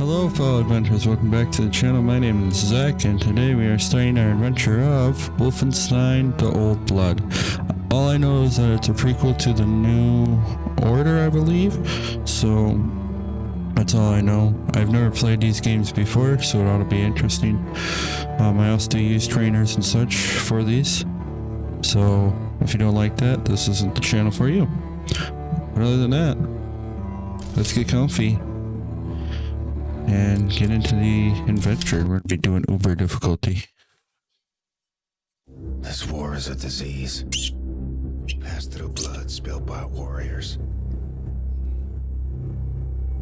Hello fellow adventurers, welcome back to the channel. My name is Zach and today we are starting our adventure of Wolfenstein The Old Blood. All I know is that it's a prequel to the New Order, I believe, so that's all I know. I've never played these games before, so it ought to be interesting. I also do use trainers and such for these, so if you don't like that, this isn't the channel for you. But other than that, let's get comfy and get into the adventure. We're going to be doing uber difficulty. This war is a disease, passed through blood spilled by warriors.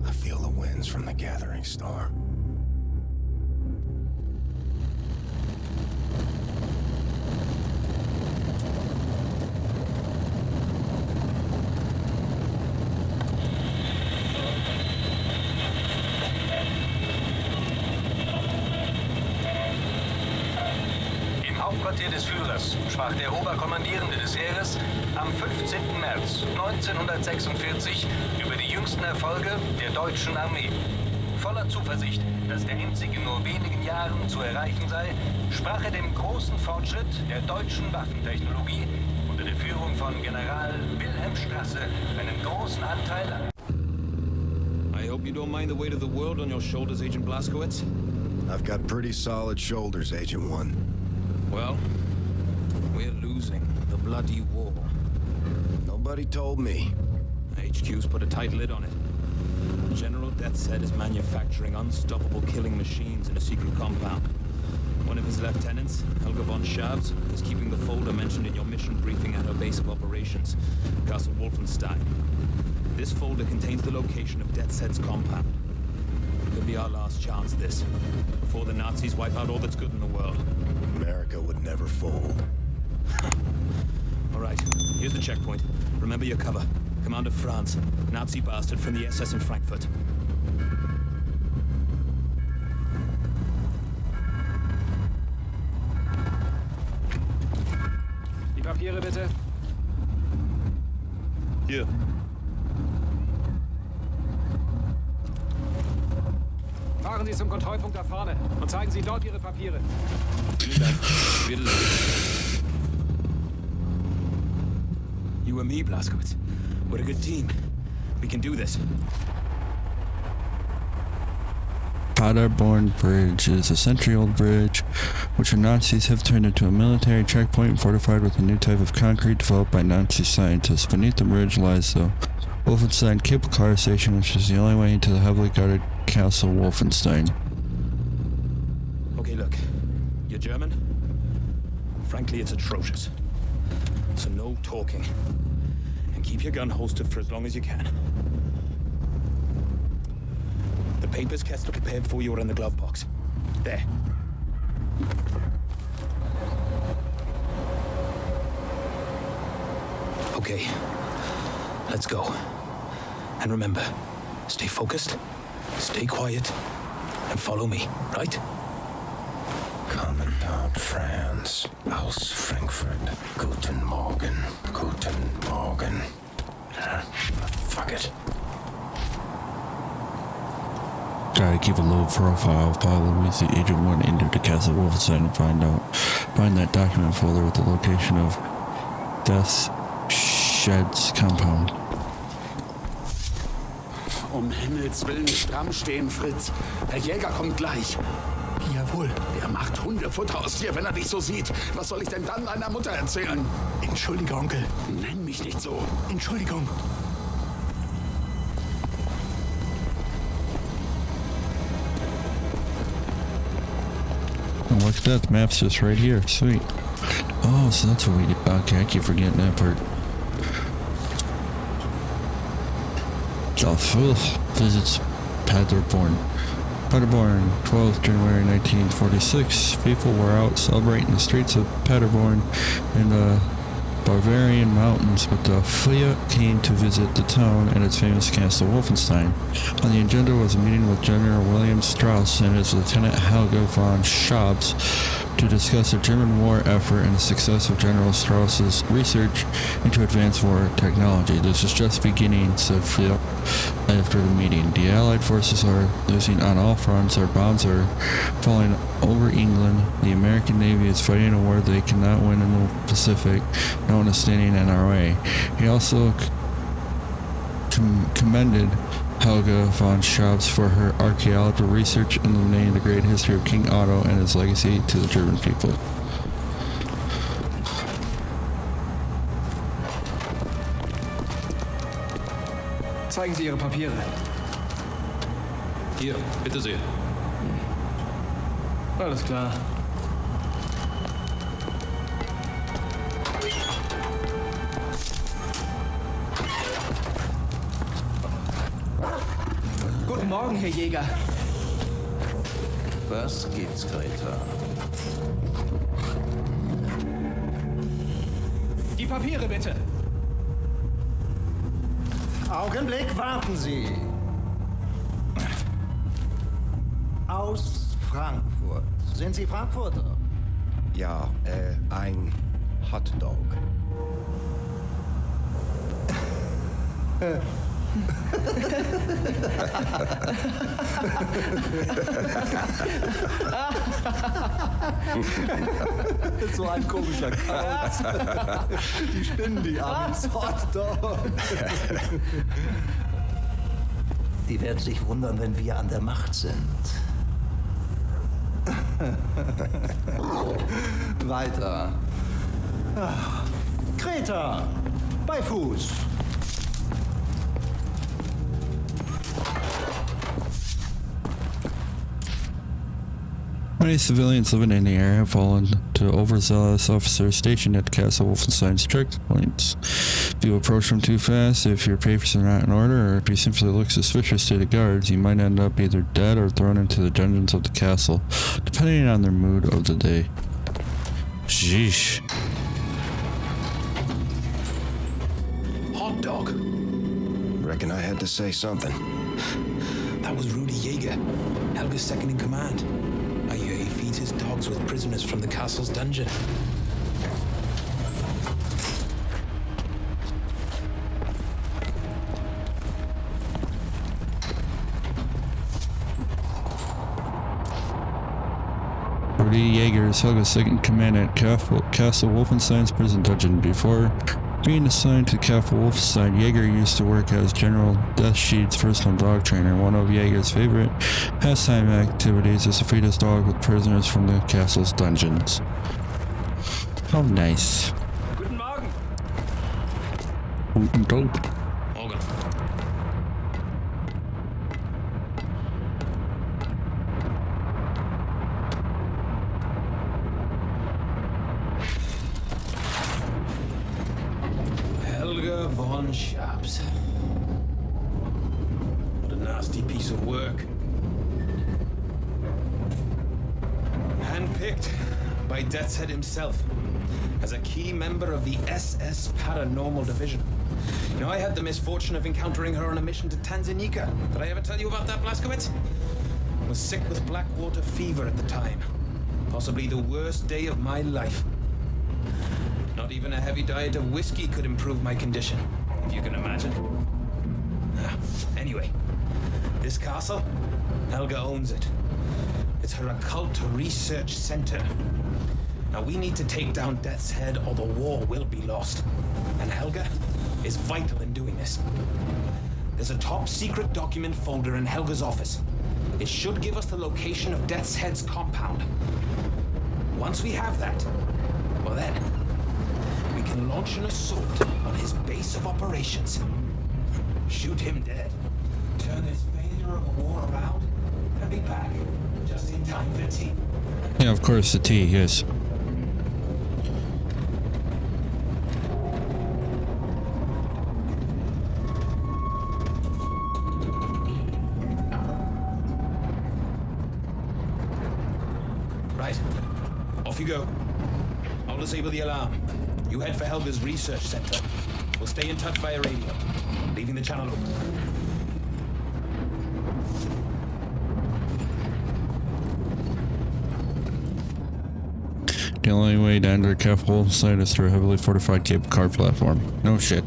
I feel the winds from the gathering storm. Hauptquartier des Führers sprach der Oberkommandierende des Heeres am 15. März 1946 über die jüngsten Erfolge der deutschen Armee. Voller Zuversicht, dass der Endzieg in nur wenigen Jahren zu erreichen sei, sprach er dem großen Fortschritt der deutschen Waffentechnologie unter der Führung von General Wilhelm Strasse einen großen Anteil an. I hope you don't mind the weight of the world on your shoulders, Agent Blazkowicz. I've got pretty solid shoulders, Agent 1. Well, we're losing the bloody war. Nobody told me. HQ's put a tight lid on it. General Deathshead is manufacturing unstoppable killing machines in a secret compound. One of his lieutenants, Helga von Schabs, is keeping the folder mentioned in your mission briefing at her base of operations, Castle Wolfenstein. This folder contains the location of Deathshead's compound. Could be our last chance, this, before the Nazis wipe out all that's good in the world. America would never fold. All right, here's the checkpoint. Remember your cover. Commander Franz, Nazi bastard from the SS in Frankfurt. Die Papiere bitte. Hier. Fahren Sie zum Kontrollpunkt da vorne und zeigen Sie dort Ihre Papiere. Vielen Dank. Wiedersehen. You and me, Blazkowicz. We're a good team. We can do this. Paderborn Bridge is a century-old bridge which the Nazis have turned into a military checkpoint fortified with a new type of concrete developed by Nazi scientists. Beneath the bridge lies the Wolfenstein Cable Car Station, which is the only way into the heavily guarded Castle Wolfenstein. Okay, look. You're German? Frankly, it's atrocious. So no talking. And keep your gun holstered for as long as you can. The papers Kester prepared for you are in the glove box. There. Okay. Let's go. And remember, stay focused, stay quiet, and follow me, right? Commandant Franz aus Frankfurt. Guten Morgen. Guten Morgen. Fuck it. Gotta keep a low profile. Follow with the Agent 1 into the Castle Wolfenstein and find that document folder with the location of Deathshead's compound. Himmels Willen, stramm stehen, Fritz. Der Jäger kommt gleich. Jawohl, der macht Hundefutter aus dir, wenn er dich so sieht. Was soll ich denn dann deiner Mutter erzählen? Entschuldige, Onkel. Nenn mich nicht so. Entschuldigung. Oh, look at that, the map's just right here. Sweet. Oh, so that's what we did. Okay, I keep forgetting that part. Dolph visits Paderborn. Paderborn, 12th January 1946. People were out celebrating the streets of Paderborn in the Bavarian mountains, but the Feuer came to visit the town and its famous castle Wolfenstein. On the agenda was a meeting with General William Strauss and his Lieutenant Helga von Schabs to discuss the German war effort and the success of General Strauss's research into advanced war technology. This is just beginning, said Feuer after the meeting. The Allied forces are losing on all fronts. Our bombs are falling over England. The American Navy is fighting a war they cannot win in the Pacific. No one is standing in our way. He also commended Helga von Schabs for her archaeological research illuminating the great history of King Otto and his legacy to the German people. Zeigen Sie Ihre Papiere. Hier, bitte sehr. Alles klar. Guten Morgen, Herr Jäger. Was gibt's, Greta? Die Papiere bitte. Augenblick, warten Sie. Aus Frankfurt. Sind Sie Frankfurter? Ja, ein Hotdog. So ein komischer Kauz. Die spinnen die Amis. Hotdog. Die werden sich wundern, wenn wir an der Macht sind. Weiter. Kreta. Bei Fuß. Many civilians living in the area have fallen to overzealous officers stationed at Castle Wolfenstein's checkpoints. If you approach them too fast, if your papers are not in order, or if you simply look suspicious to the guards, you might end up either dead or thrown into the dungeons of the castle, depending on their mood of the day. Sheesh. Hot dog. Reckon I had to say something. That was Rudy Jaeger, Helga's second in command. I hear he feeds his dogs with prisoners from the castle's dungeon. Rudy Jaeger is Helga's second in command at Castle Wolfenstein's prison dungeon. Before being assigned to Castle Wolfenstein, Jaeger used to work as General Deathsheet's personal dog trainer. One of Jaeger's favorite pastime activities is to feed his dog with prisoners from the castle's dungeons. How nice. Guten Morgen. Guten Tag. Morgen. Helga von Schabs. What a nasty piece of work. Handpicked by Death's Head himself as a key member of the SS Paranormal Division. You know, I had the misfortune of encountering her on a mission to Tanzania. Did I ever tell you about that, Blaskowitz? I was sick with blackwater fever at the time. Possibly the worst day of my life. Not even a heavy diet of whiskey could improve my condition, if you can imagine. Anyway, this castle, Helga owns it. It's her occult research center. Now we need to take down Death's Head or the war will be lost. And Helga is vital in doing this. There's a top secret document folder in Helga's office. It should give us the location of Death's Head's compound. Once we have that, well then, we can launch an assault on his base of operations. Shoot him dead. Turn this failure of a war around and be back just in time for tea. Yeah, of course, the tea, yes. Right. Off you go. I'll disable the alarm. You head for Helga's research center. We'll stay in touch via radio, leaving the channel open. The only way to enter Wolfenstein site is through a heavily fortified cable car platform. No shit.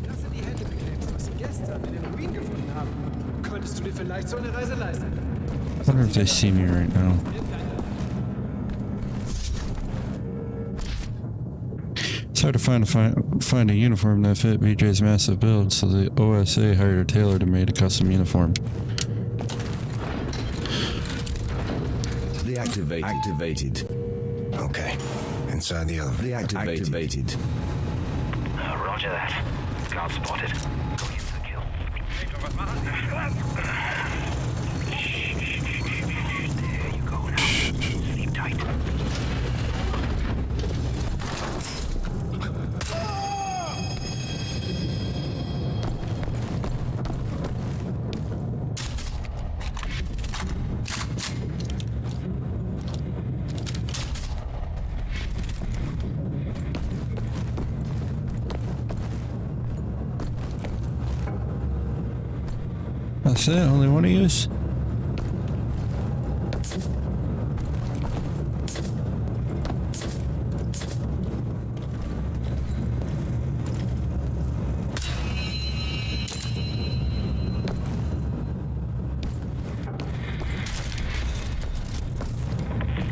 Das sind die Hände beklemst, was sie gestern in den Ruinen gefunden haben. Könntest du dir vielleicht so eine Reise leisten? I wonder if they see me right now. It's hard to find a uniform that fit BJ's massive build, so the OSA hired a tailor to make a custom uniform. Activated. Okay. Inside the elevator. Activated. Roger that. Scout spotted. Going in for the kill. There you go now. Sleep tight. That's it? Only one to use?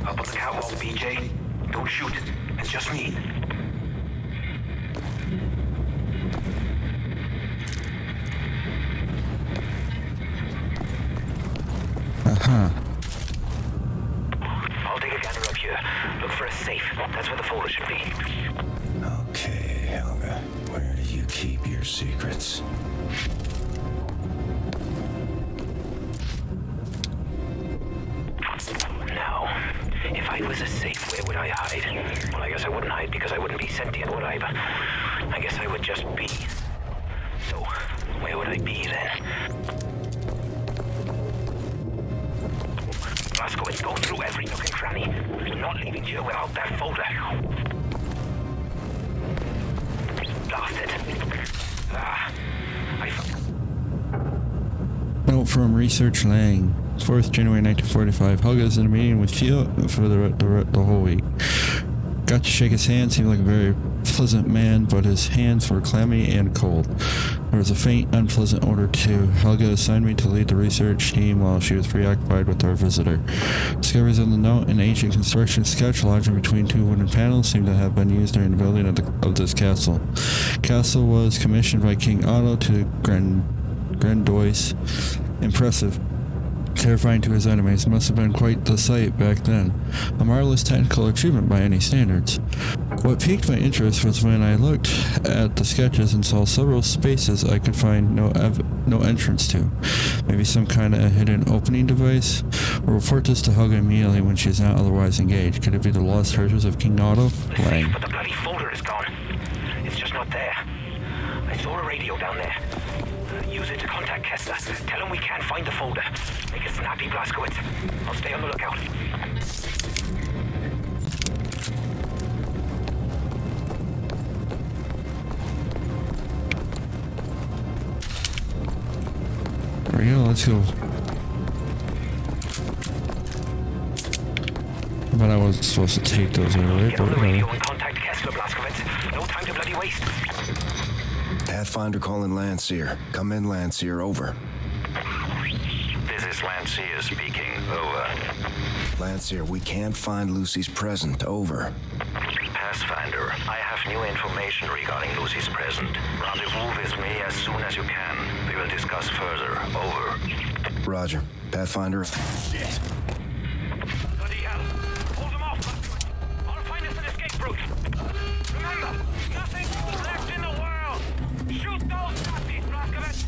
Up on the catwalk, BJ. Don't shoot. It's just me. Uh-huh. I'll take a gander up here. Look for a safe. That's where the folder should be. Okay, Helga. Where do you keep your secrets? Now, if I was a safe, where would I hide? Well, I guess I wouldn't hide because I wouldn't be sentient, would I? But I guess I would just be. So, where would I be then? Blazkowicz, go through every nook and cranny. Not leaving you without that folder. Blast it. Note from Research Lang. 4th January 1945. Helga is in a meeting with Theo for the whole week. Got to shake his hand, seemed like a very pleasant man, but his hands were clammy and cold. There was a faint, unpleasant odor too. Helga assigned me to lead the research team while she was preoccupied with our visitor. Discoveries on the note, an ancient construction sketch lodging between two wooden panels seemed to have been used during the building of this castle. Castle was commissioned by King Otto to Grandois. Impressive. Terrifying to his enemies. Must have been quite the sight back then. A marvelous technical achievement by any standards. What piqued my interest was when I looked at the sketches and saw several spaces I could find no entrance to. Maybe some kind of hidden opening device? We'll report this to Helga immediately when she's not otherwise engaged. Could it be the lost treasures of King Otto? Lang. But the bloody folder is gone. It's just not there. I saw a radio down there. Use it to contact Kessler. Tell him we can't find the folder. Make it snappy, Blazkowicz. I'll stay on the lookout. There we go, let's go. But I wasn't supposed to take those earlier, Get on the radio and contact Kessler, Blazkowicz. No time to bloody waste. Pathfinder calling Landseer. Come in, Landseer. Over. This is Landseer speaking. Over. Landseer, we can't find Lucy's present. Over. Pathfinder, I have new information regarding Lucy's present. Rendezvous with me as soon as you can. We will discuss further. Over. Roger. Pathfinder. Shit! Bloody hell! Hold them off, Blazkowicz. I'll find us an escape route. Remember, nothing left in the world. Shoot those Nazis, Blazkowicz.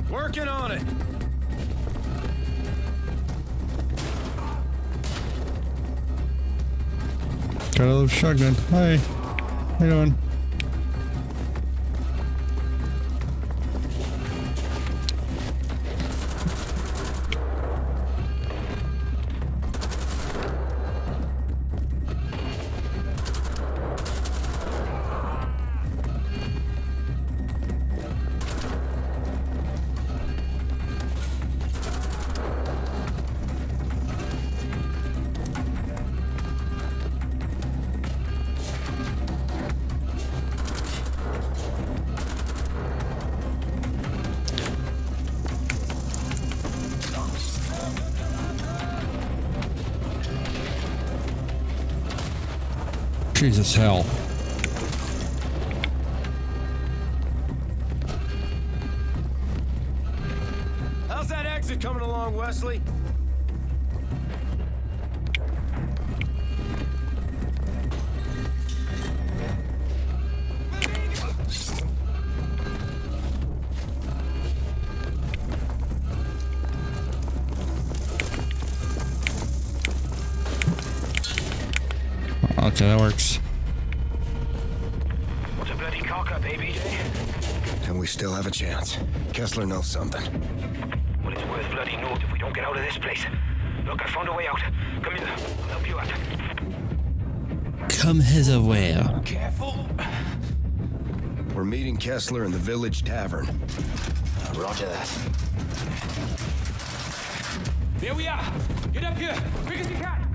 Working on it. Got a little shotgun. Hi. How you doing? Jesus hell. How's that exit coming along, Wesley? Okay, that works. What's a bloody cock-up, eh, BJ? And we still have a chance. Kessler knows something. Well, it's worth bloody note if we don't get out of this place. Look, I found a way out. Come here, I'll help you out. Come hitherway. Careful. We're meeting Kessler in the village tavern. Roger that. There we are. Get up here, quick as you can.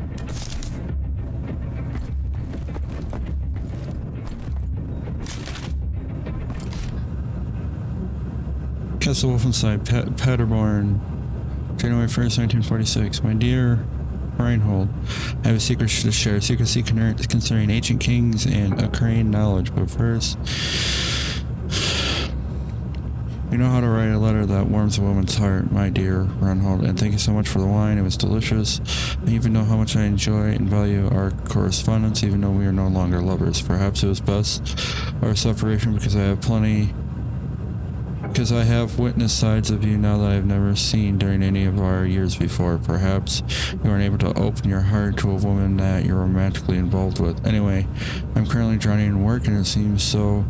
Castle Wolfenstein, Paderborn, January 1st, 1946. My dear Reinhold, I have a secret to share. Secrecy concerning ancient kings and Ukrainian knowledge. But first, you know how to write a letter that warms a woman's heart, my dear Reinhold. And thank you so much for the wine. It was delicious. I even know how much I enjoy and value our correspondence, even though we are no longer lovers. Perhaps it was best our separation because I have witnessed sides of you now that I've never seen during any of our years before. Perhaps you aren't able to open your heart to a woman that you're romantically involved with. Anyway, I'm currently drowning in work, and it seems so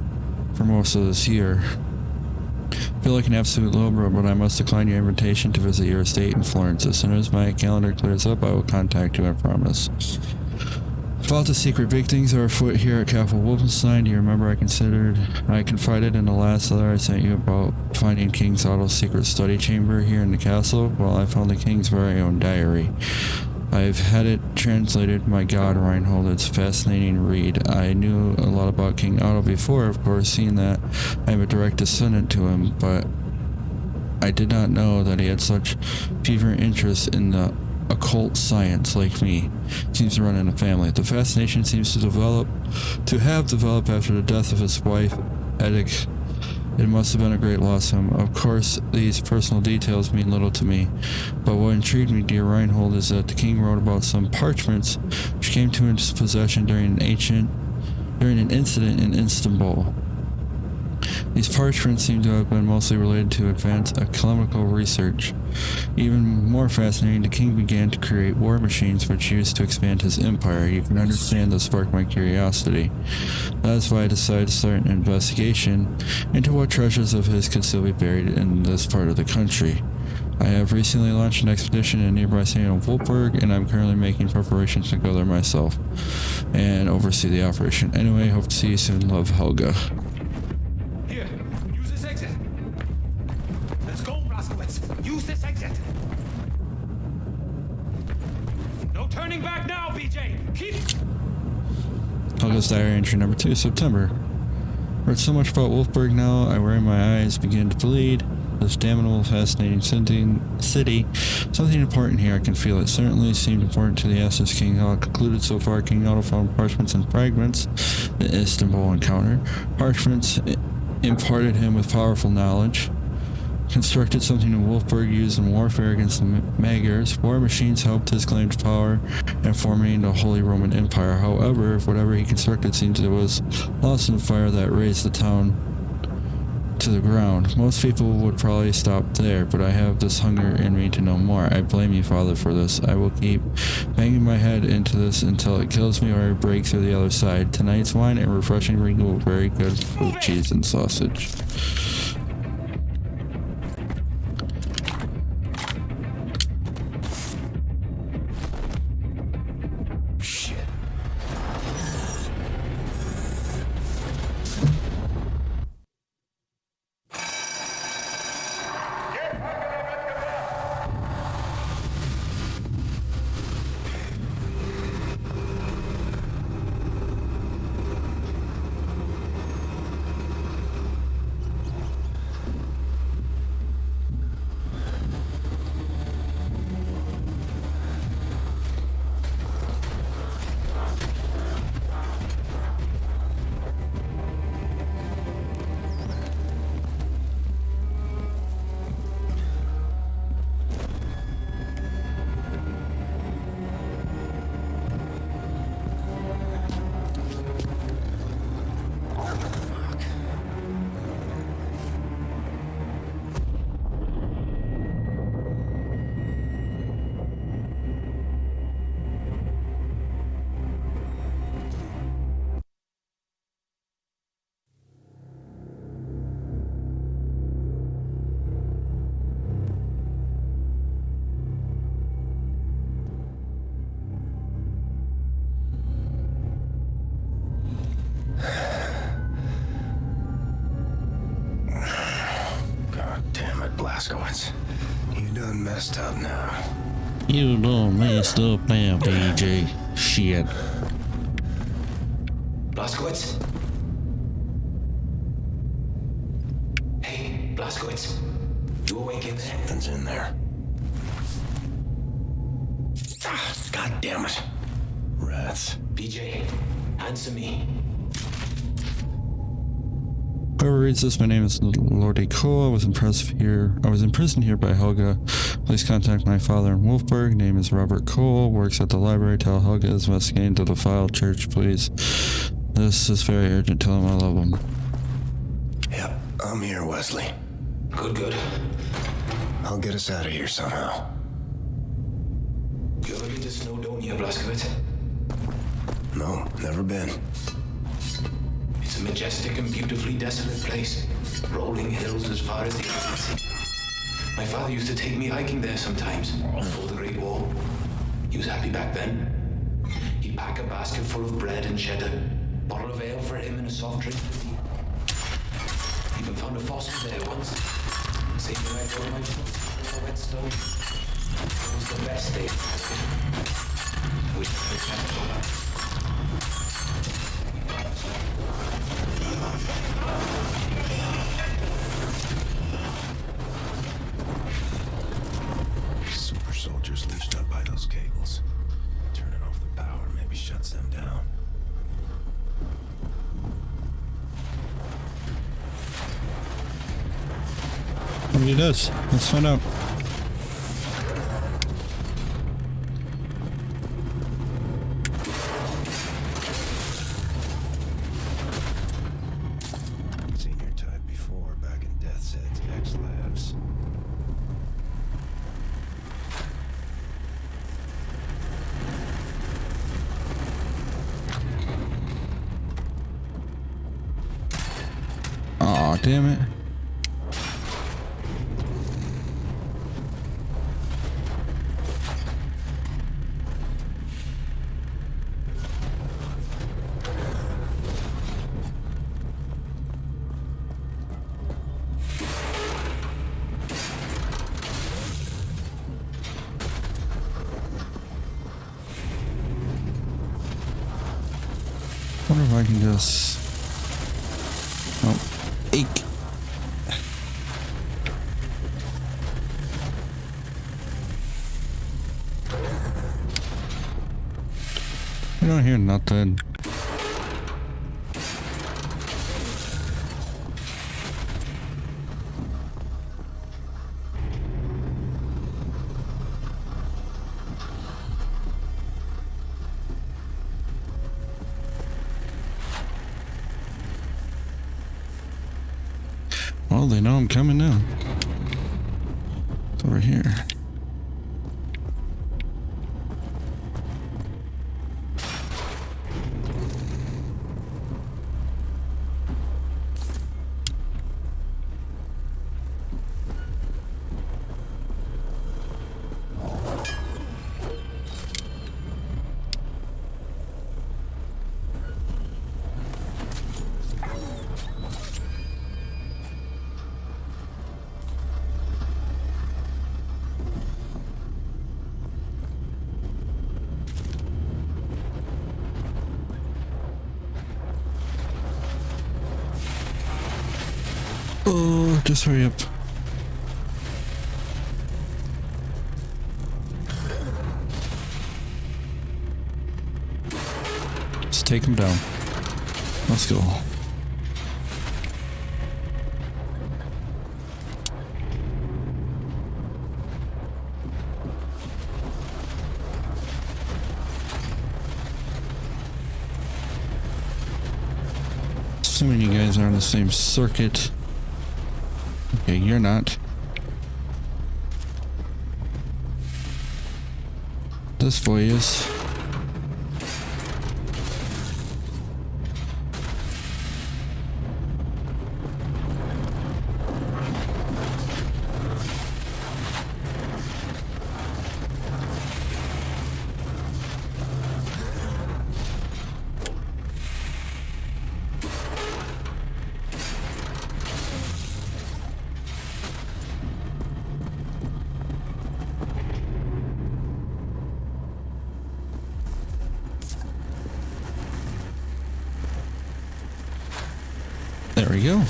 for most of this year. I feel like an absolute lowbrow, but I must decline your invitation to visit your estate in Florence. As soon as my calendar clears up, I will contact you, I promise. About the secret, big things are afoot here at Castle Wolfenstein. Do you remember I confided in the last letter I sent you about finding King Otto's secret study chamber here in the castle? Well, I found the king's very own diary. I've had it translated. My God, Reinhold, it's a fascinating read. I knew a lot about King Otto before, of course, seeing that I'm a direct descendant to him, but I did not know that he had such fervent interest in the occult science like me. Seems to run in a family. The fascination seems to have developed after the death of his wife, Edith. It must have been a great loss to him. Of course, these personal details mean little to me, but what intrigued me, dear Reinhold, is that the king wrote about some parchments which came to his possession during an incident in Istanbul. These parchments seem to have been mostly related to advanced alchemical research. Even more fascinating, the king began to create war machines which he used to expand his empire. You can understand this sparked my curiosity. That is why I decided to start an investigation into what treasures of his could still be buried in this part of the country. I have recently launched an expedition in nearby city of Wolfsburg, and I'm currently making preparations to go there myself and oversee the operation. Anyway, hope to see you soon. Love, Helga. Here, use this exit. Let's go, Blaskowitz. Use this exit. No turning back now, BJ. Keep. Helga's diary entry number 2, September. Read so much about Wolfsburg now, I worry my eyes begin to bleed. This damnable, fascinating city. Something important here, I can feel it. Certainly seemed important to the essence King Otto concluded so far. King Otto found parchments and fragments. The Istanbul encounter. Parchments imparted him with powerful knowledge. Constructed something in Wolfsburg used in warfare against the Magyars. War machines helped his claim to power and forming the Holy Roman Empire. However, if whatever he constructed seems it was lost in the fire that razed the town to the ground. Most people would probably stop there, but I have this hunger in me to know more. I blame you, Father, for this. I will keep banging my head into this until it kills me or I break through the other side. Tonight's wine and refreshing drink will be very good with cheese and sausage. Blaskowitz. You done messed up now. You done messed up now, DJ. Shit. Blaskowitz? Hey, Blaskowitz. You awake in there? Something's in there. Ah, God damn it. Rats. BJ, answer me. Whoever reads this, my name is Lordy Cole. I was imprisoned here by Helga. Please contact my father in Wolfburg. Name is Robert Cole. Works at the library. Tell Helga is investigating to the file church, please. This is very urgent. Tell him I love him. Yep, I'm here, Wesley. Good. I'll get us out of here somehow. You ever been to Snowdonia, Blaskowitz? No, never been. It's a majestic and beautifully desolate place. Rolling hills as far as the eye can see. My father used to take me hiking there sometimes, before the Great War. He was happy back then. He'd pack a basket full of bread and cheddar, bottle of ale for him and a soft drink for me. Even found a fossil there once. Saved me right over my foot in a wet stone. It was the best day. I wish I could go back. Super soldiers leashed up by those cables. Turning off the power maybe shuts them down. Maybe it does. Let's find out. Seen your type before back in Death's Head's X-Labs. Aw, damn it. Wonder if I can just... Oh, eek. I don't hear nothing. Well, they know I'm coming now. It's over here. Oh, just hurry up. Just take him down. Let's go. Assuming you guys are on the same circuit. Okay, you're not. This boy is. There we go.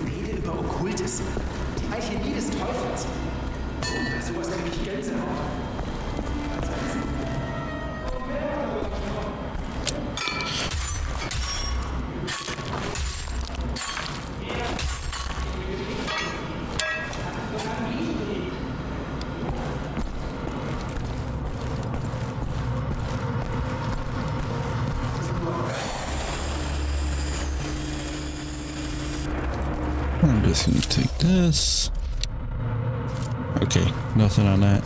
Redet über Okkultes. Die Alchemie des Teufels. Bei sowas kriege ich Gänsehaut. I'm just gonna take this. Okay, nothing on that.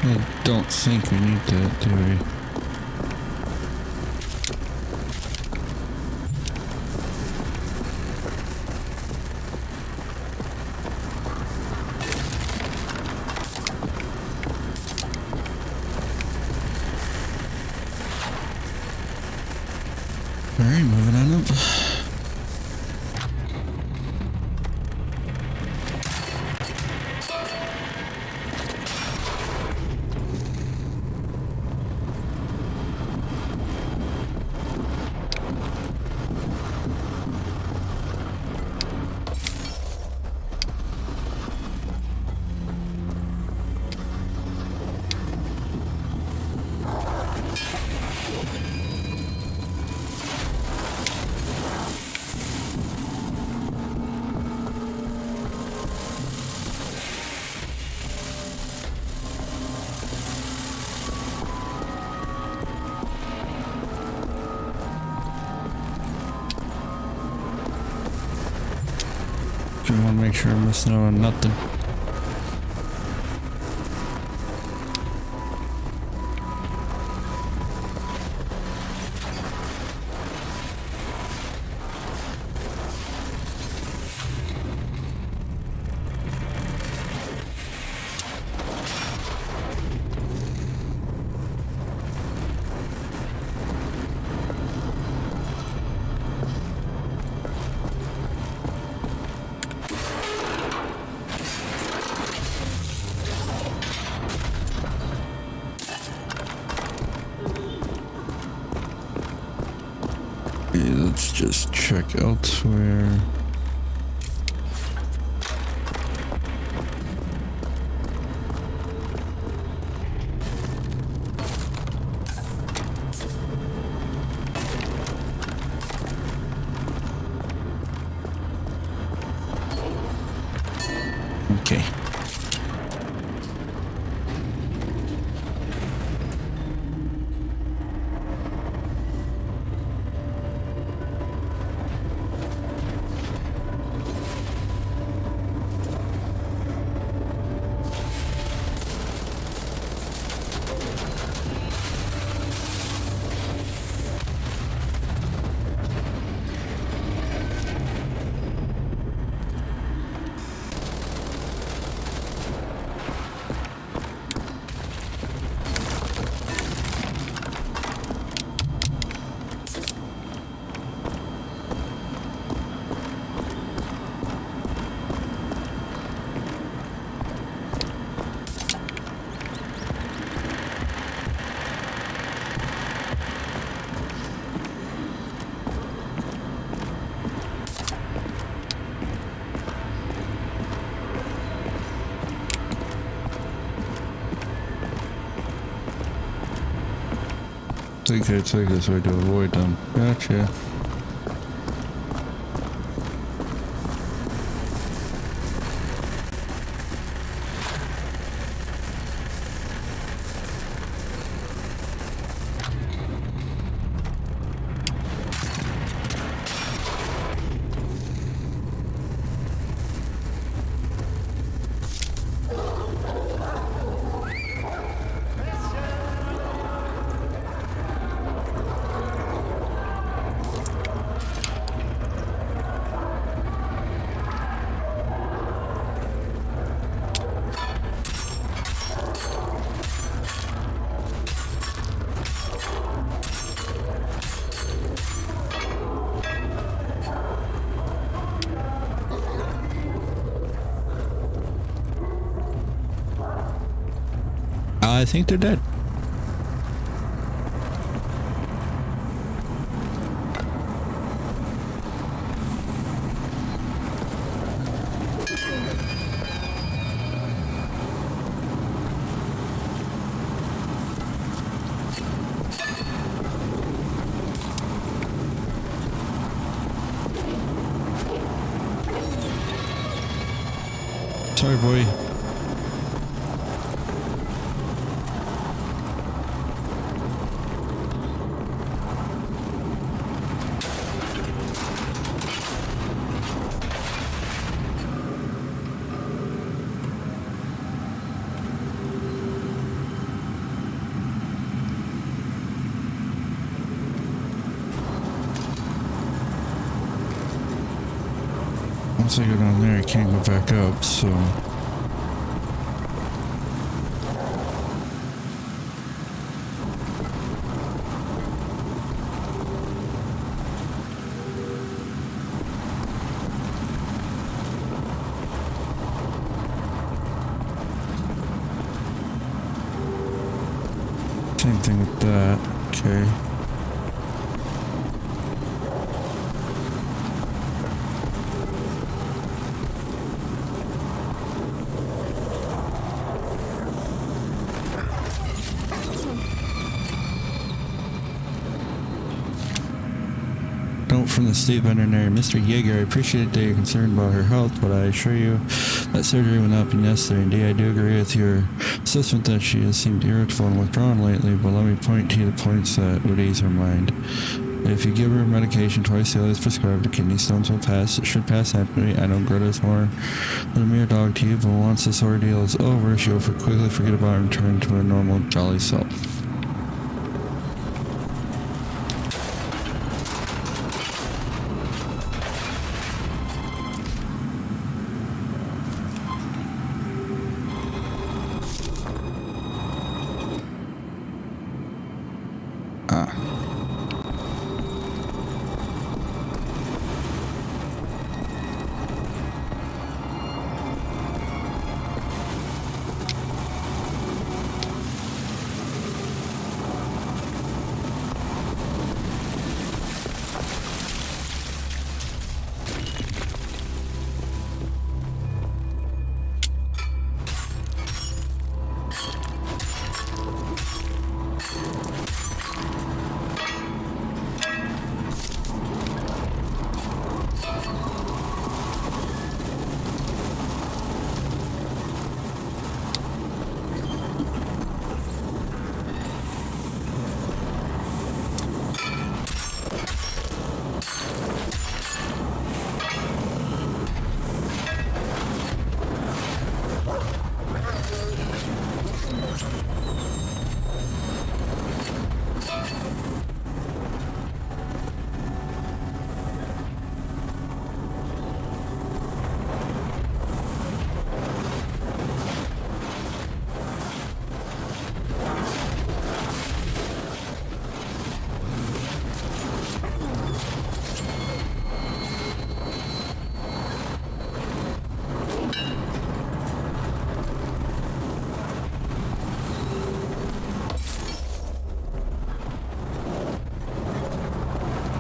I don't think we need that, do we? Alright, moving on up. I want to make sure I'm missing out on nothing. Okay, let's just check elsewhere. Okay. think I'd take this way to avoid them. Gotcha. I think they're dead. Sorry, boy. Once I go down there, I can't go back up, so... Same thing with that. Okay. Note from the state veterinarian, Mr. Yeager, I appreciate that you're concerned about her health, but I assure you that surgery will not be necessary. Indeed, I do agree with your assessment that she has seemed irritable and withdrawn lately, but let me point to you the points that would ease her mind. If you give her medication twice daily as prescribed, the kidney stones will pass. It should pass happily. I know Greta is more than a mere dog to you, but once this ordeal is over, she will quickly forget about it and return to her normal, jolly self.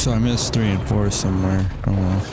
So I missed 3 and 4 somewhere. Oh well.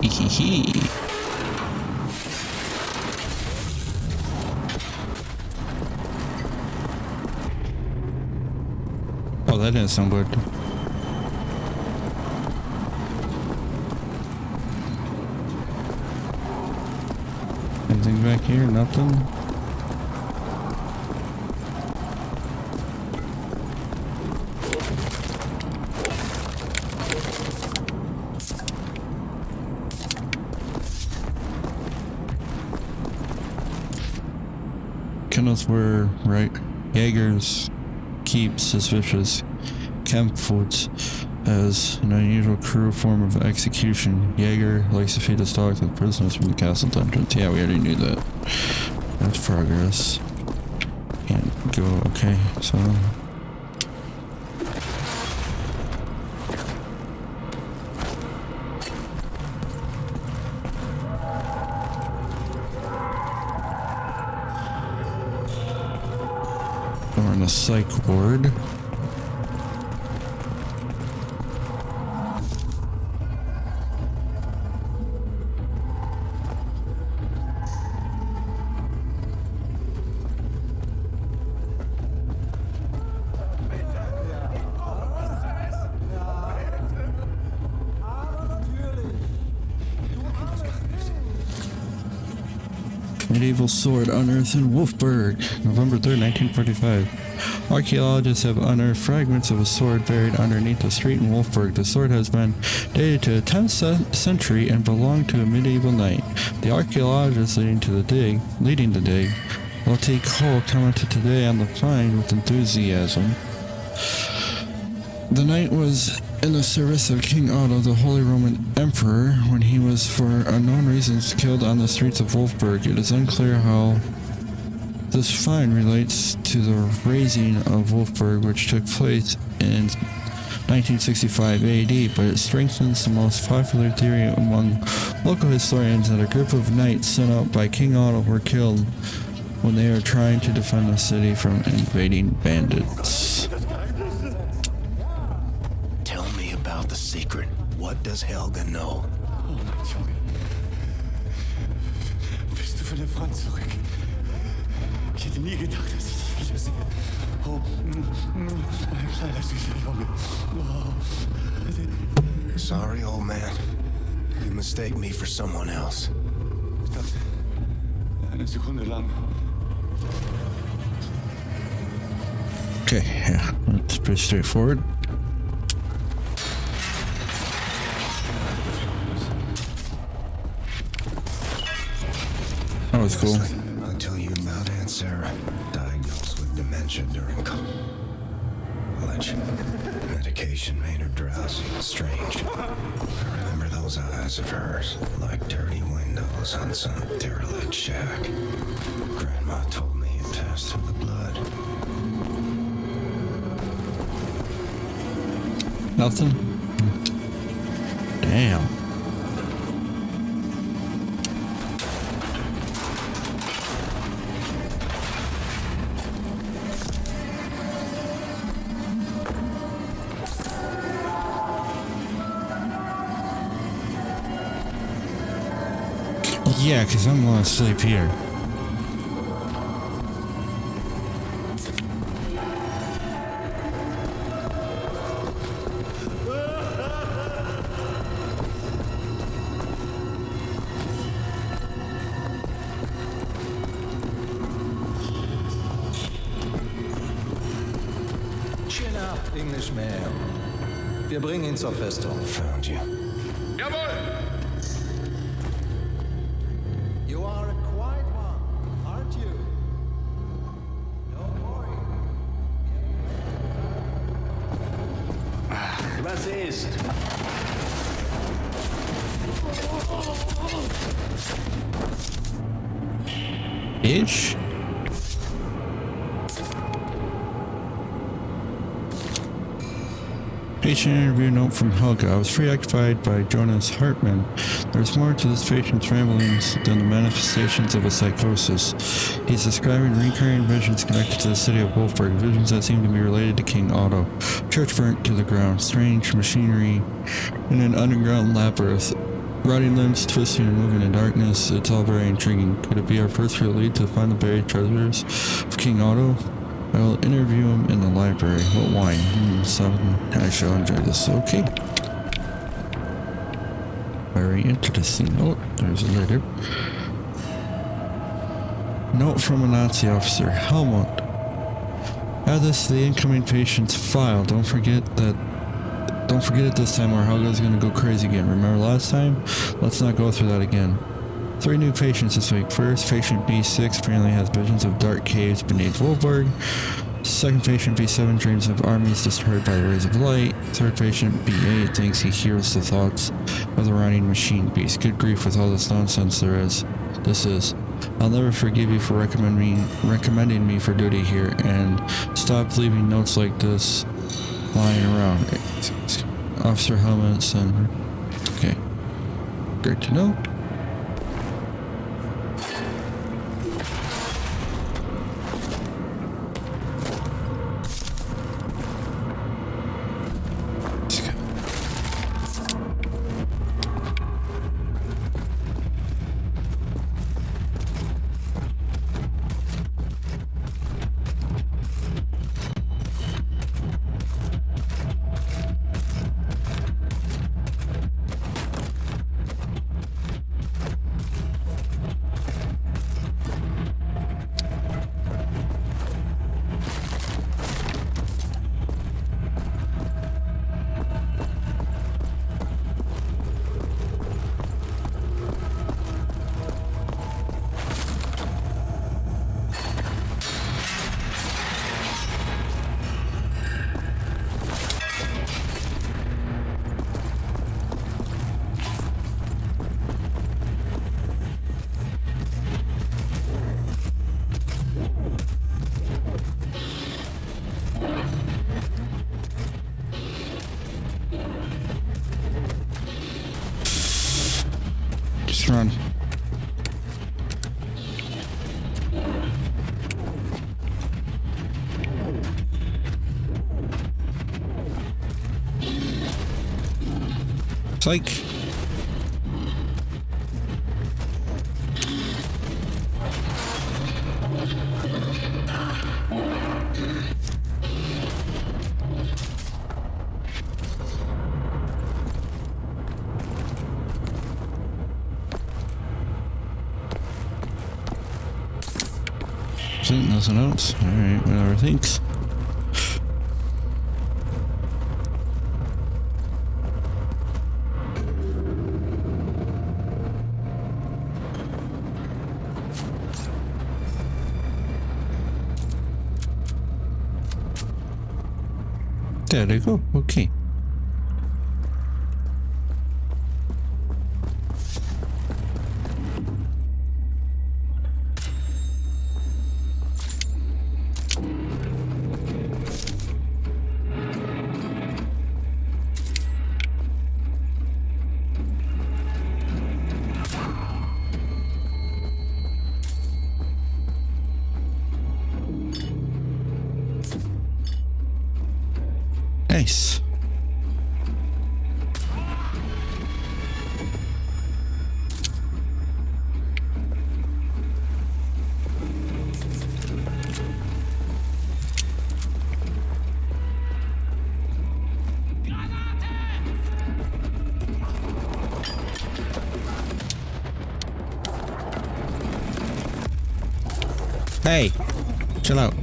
Hee. Oh, that didn't sound good. Anything back here? Nothing? Kenneth were right. Jaegers keep suspicious campfoods as an unusual cruel form of execution. Jaeger likes to feed his dogs with prisoners from the castle dungeons. Yeah, we already knew that. That's progress. Can't go. Okay, so. We're in a psych ward. Medieval sword unearthed in Wolfburg, November 3rd, 1945. Archaeologists have unearthed fragments of a sword buried underneath a street in Wolfburg. The sword has been dated to the 10th century and belonged to a medieval knight. The archaeologists leading the dig, L.T. Cole, commented today on the find with enthusiasm. The knight was in the service of King Otto, the Holy Roman Emperor, when he was for unknown reasons killed on the streets of Wolfburg. It is unclear how this find relates to the razing of Wolfburg, which took place in 1965 AD, but it strengthens the most popular theory among local historians that a group of knights sent out by King Otto were killed when they were trying to defend the city from invading bandits. Tell me about the secret. What does Helga know? Oh, mein Junge. Bist du von der Front zurück? Ich hätte nie gedacht, dass ich dich wiedersehe. Oh, mein kleiner süßer Junge. Oh. Sorry, old man. You mistake me for someone else. Ich dachte, eine Sekunde lang. Okay, yeah, that's pretty straightforward. That was cool. I'll tell you about Aunt Sarah, diagnosed with dementia during college. Medication made her drowsy and strange. I remember those eyes of hers, like dirty windows on some derelict shack. Grandma told me it passed through the blood. Nothing? Damn. Yeah, because I'm going to sleep here. Chin up, Englishman. Wir bringen ihn zur Festung. Found you. You are a quiet one, aren't you? Don't worry. Was ist? Bitch. Patient interview note from Helga. I was preoccupied by Jonas Hartmann. There's more to this patient's ramblings than the manifestations of a psychosis. He's describing recurring visions connected to the city of Wolfburg, visions that seem to be related to King Otto. Church burnt to the ground, strange machinery in an underground labyrinth, Rotting limbs twisting and moving in darkness. It's all very intriguing. Could it be our first real lead to find the buried treasures of King Otto? I will interview him in the library. What wine? I shall enjoy this. Okay. Very interesting. Oh, there's a letter. Note from a Nazi officer. Helmut. Add this to the incoming patient's file. Don't forget it this time or Helga's gonna go crazy again. Remember last time? Let's not go through that again. 3 new patients this week. First, patient B6 apparently has visions of dark caves beneath Wolfenstein. Second patient B7 dreams of armies destroyed by the rays of light. Third patient B8 thinks he hears the thoughts of the running machine beast. Good grief with all this nonsense this is. I'll never forgive you for recommending me for duty here, and stop leaving notes like this lying around. Officer Helmets and... Okay. Great to know. Run. Psych. Nothing else. Alright, whatever. Thanks. There they go. Okay. Nice. Hey, chill out.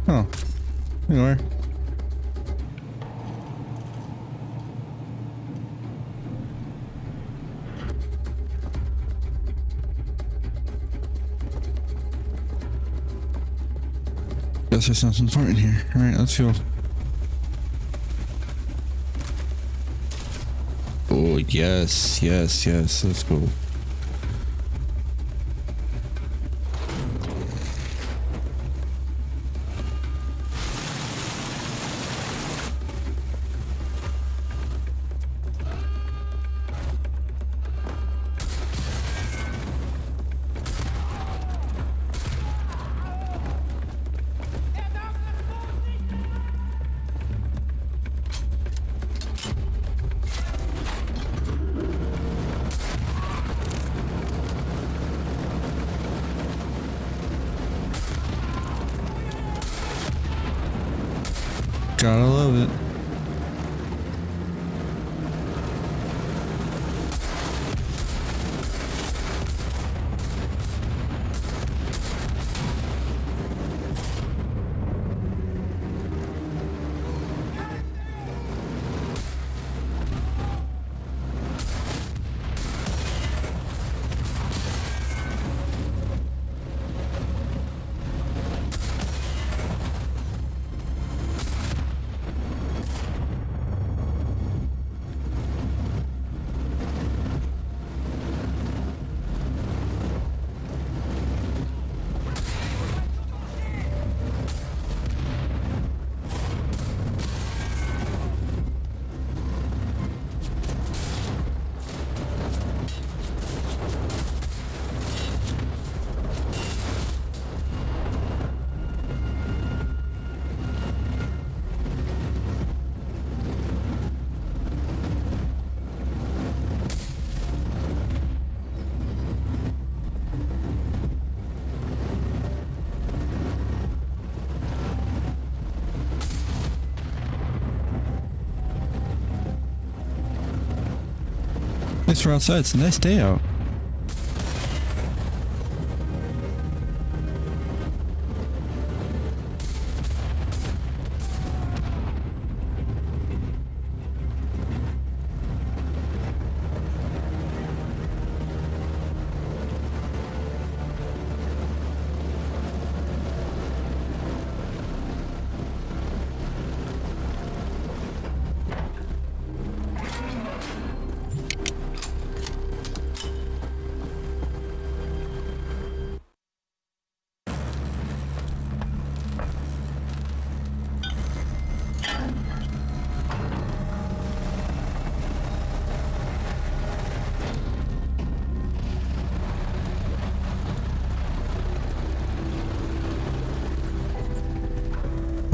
Oh. Anyway. Guess there's something important here. Alright, let's go. Oh, yes, yes, yes. Let's go. Gotta love it. Thanks for outside. It's a nice day out.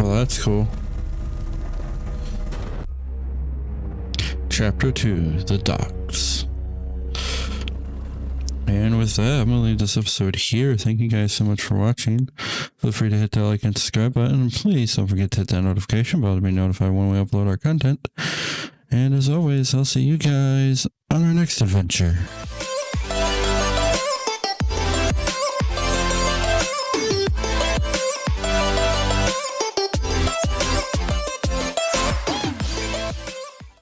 Well, that's cool. Chapter 2, The Docks. And with that, I'm going to leave this episode here. Thank you guys so much for watching. Feel free to hit that like and subscribe button. And please don't forget to hit that notification bell to be notified when we upload our content. And as always, I'll see you guys on our next adventure.